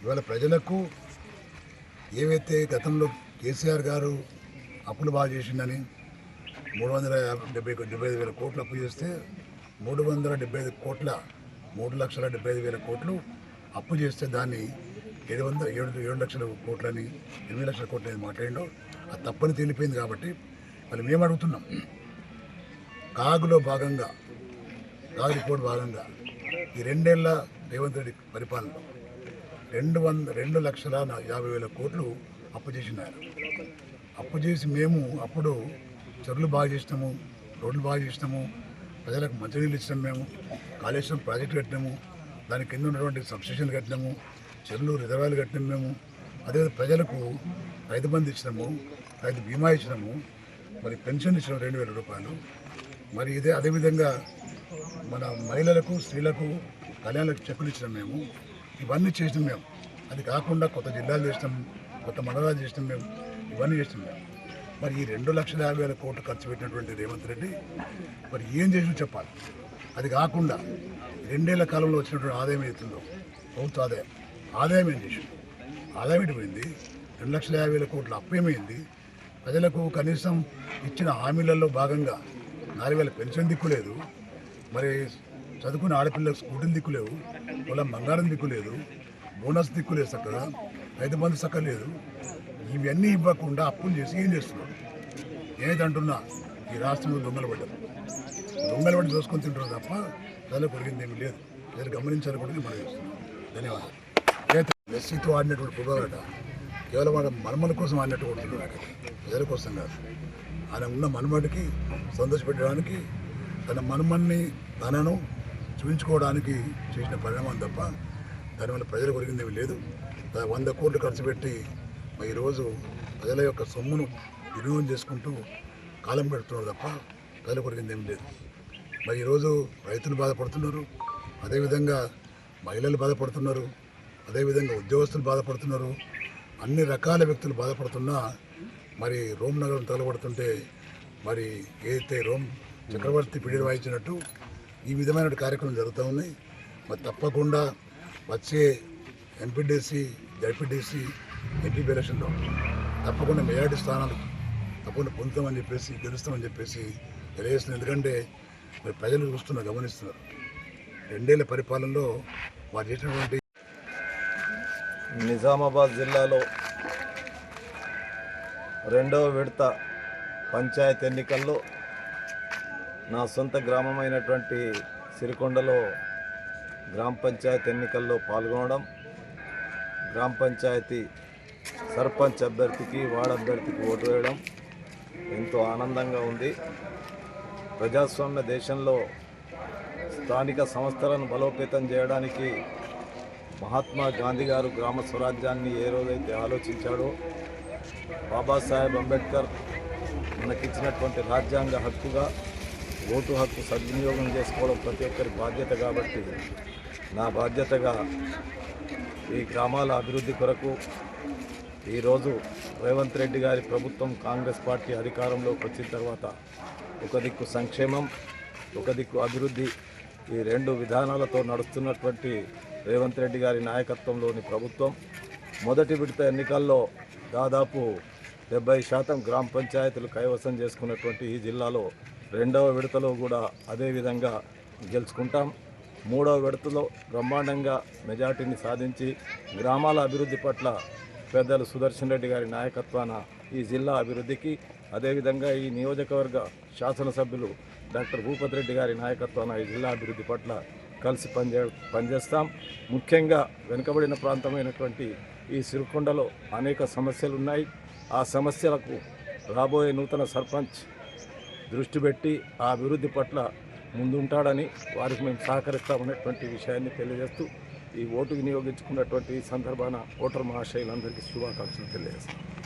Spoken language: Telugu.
ఇవాళ ప్రజలకు ఏవైతే గతంలో కేసీఆర్ గారు అప్పులు బాగా చేసిందని 375,000 కోట్లు అప్పు చేస్తే 375 కోట్ల 3,75,000 కోట్లు అప్పు చేస్తే దాన్ని 7 లక్షల కోట్లని 8 లక్షల కోట్లు అని మాట్లాడిండో అది తప్పని తేలిపోయింది. కాబట్టి మరి మేము అడుగుతున్నాం, కాగులో భాగంగా కాగు రిపోర్ట్ భాగంగా ఈ 2 ఏళ్ల రేవంత్ రెడ్డి పరిపాలనలో 2,50,000 కోట్లు అప్పు చేసినారు. అప్పు చేసి మేము అప్పుడు చెరువులు బాగా చేసినాము, రోడ్లు బాగా చేసినాము, ప్రజలకు మంచినీళ్ళు ఇచ్చినాము, మేము కాళేశ్వరం ప్రాజెక్టు కట్టినాము, దాని కింద ఉన్నటువంటి సబ్స్టేషన్లు కట్టినాము, చెరువులు రిజర్వాయర్లు కట్టినాము మేము. అదే ప్రజలకు రైతు బంధు ఇచ్చినాము, రైతు బీమా ఇచ్చినాము, మరి పెన్షన్ ఇచ్చినాము 2,000 రూపాయలు. మరి అదేవిధంగా మన మహిళలకు స్త్రీలకు కళ్యాణాలకు చెక్కులు ఇచ్చినాం మేము. ఇవన్నీ చేసినాం మేము. అది కాకుండా కొత్త జిల్లాలు చేసినాం, కొత్త మండలాలు చేసినాం మేము, ఇవన్నీ చేసినాం మేము. మరి ఈ 2,50,000 కోట్లు ఖర్చు పెట్టినటువంటి రేవంత్ రెడ్డి మరి ఏం చేసినా చెప్పాలి. అది కాకుండా 2 ఏళ్ల కాలంలో వచ్చినటువంటి ఆదాయం అవుతుందో ప్రభుత్వ ఆదాయం ఏం చేసింది, ఆదాయం ఎటుపోయింది, 2,50,000 కోట్ల అప్పు ఏమైంది, ప్రజలకు కనీసం ఇచ్చిన హామీలలో భాగంగా 4,000 పెన్షన్ దిక్కులేదు, మరి చదువుకున్న ఆడపిల్లలకు స్కూటీలు దిక్కులేవు, పొలం బంగారం దిక్కులేదు, బోనస్ దిక్కులేదు, చక్కగా రైతు బంధు చక్కలేదు. ఇవన్నీ ఇవ్వకుండా అప్పులు చేసి ఏం చేస్తున్నారు? ఏదైతే అంటున్నా ఈ రాష్ట్రంలో దొంగలు పడి దోసుకొని తింటున్నారు తప్ప ప్రజలకు కొరిగింది ఏమీ లేదు. ప్రజలు గమనించాలని కూడా మనం చేస్తున్నాం. ధన్యవాదాలు. ఏదైతే మెస్సీతో ఆడినటువంటి ఫుట్బాల్ కేవలం వాడు మనుమల కోసం ఆడినట్టు కొడుతున్నాడు, ప్రజల కోసం కాదు. ఆయన ఉన్న మనుమడికి సంతోషపెట్టడానికి, తన మనుమన్ని తనను చూపించుకోవడానికి చేసిన పరిణామం తప్ప దానివల్ల ప్రజలు కొరిగింది ఏమీ లేదు. 100 కోట్లు ఖర్చు పెట్టి ఈరోజు ప్రజల యొక్క సొమ్మును వినియోగం చేసుకుంటూ కాలం పెడుతున్నారు తప్ప ప్రజలు కొరిగింది ఏమీ లేదు. మరి ఈరోజు రైతులు బాధపడుతున్నారు, అదేవిధంగా మహిళలు బాధపడుతున్నారు, అదేవిధంగా ఉద్యోగస్తులు బాధపడుతున్నారు, అన్ని రకాల వ్యక్తులు బాధపడుతున్నా మరి రోమ్ నగరం తగలబడుతుంటే మరి ఏదైతే రోమ్ చక్రవర్తి పిడిని వాయించినట్టు ఈ విధమైన కార్యక్రమం జరుగుతూ ఉన్నాయి. మరి తప్పకుండా వచ్చే ఎంపీడీసీ, జడ్పీడీసీ, ఎంపీ ఎలక్షన్లో తప్పకుండా మెజారిటీ స్థానాలు తప్పకుండా పొందుతామని చెప్పేసి, గెలుస్తామని చెప్పేసి తెలియజేస్తుంది. ఎందుకంటే మరి ప్రజలు చూస్తున్నారు, గమనిస్తున్నారు. 2 ఏళ్ల పరిపాలనలో వారు చేసినటువంటి నిజామాబాద్ జిల్లాలో 2వ విడత పంచాయతీ ఎన్నికల్లో నా సొంత గ్రామమైనటువంటి సిరికొండలో గ్రామ పంచాయతీ ఎన్నికల్లో పాల్గొనడం, గ్రామ పంచాయతీ సర్పంచ్ అభ్యర్థికి, వార్డు అభ్యర్థికి ఓటు వేయడం ఎంతో ఆనందంగా ఉంది. ప్రజాస్వామ్య దేశంలో స్థానిక సంస్థలను బలోపేతం చేయడానికి మహాత్మా గాంధీ గారు గ్రామ స్వరాజ్యాన్ని ఏ రోజైతే ఆలోచించాడో, బాబాసాహెబ్ అంబేద్కర్ మనకిచ్చినటువంటి రాజ్యాంగ హక్కుగా ఓటు హక్కు సద్వినియోగం చేసుకోవడం ప్రతి ఒక్కరి బాధ్యత. కాబట్టి నా బాధ్యతగా ఈ గ్రామాల అభివృద్ధి కొరకు ఈరోజు రేవంత్ రెడ్డి గారి ప్రభుత్వం, కాంగ్రెస్ పార్టీ అధికారంలోకి వచ్చిన తర్వాత ఒక దిక్కు సంక్షేమం, ఒక దిక్కు అభివృద్ధి, ఈ 2 విధానాలతో నడుస్తున్నటువంటి రేవంత్ రెడ్డి గారి నాయకత్వంలోని ప్రభుత్వం మొదటి విడత ఎన్నికల్లో దాదాపు 70% గ్రామ పంచాయతీలు కైవసం చేసుకున్నటువంటి ఈ జిల్లాలో 2వ విడతలో కూడా అదేవిధంగా గెలుచుకుంటాం. 3వ విడతలో బ్రహ్మాండంగా మెజార్టీని సాధించి గ్రామాల అభివృద్ధి పట్ల పెద్దలు సుదర్శన్ రెడ్డి గారి నాయకత్వాన ఈ జిల్లా అభివృద్ధికి, అదేవిధంగా ఈ నియోజకవర్గ శాసనసభ్యులు డాక్టర్ భూపతి రెడ్డి గారి నాయకత్వాన ఈ జిల్లా అభివృద్ధి పట్ల కలిసి పనిచేస్తాం. ముఖ్యంగా వెనుకబడిన ప్రాంతమైనటువంటి ఈ సిరికొండలో అనేక సమస్యలు ఉన్నాయి. ఆ సమస్యలకు రాబోయే నూతన సర్పంచ్ దృష్టి పెట్టి ఆ అభివృద్ధి పట్ల ముందుంటాడని, వారికి మేము సహకరిస్తామనేటువంటి విషయాన్ని తెలియజేస్తూ ఈ ఓటు వినియోగించుకున్నటువంటి సందర్భాన ఓటర్ మహాశయులందరికీ శుభాకాంక్షలు తెలియజేస్తాం.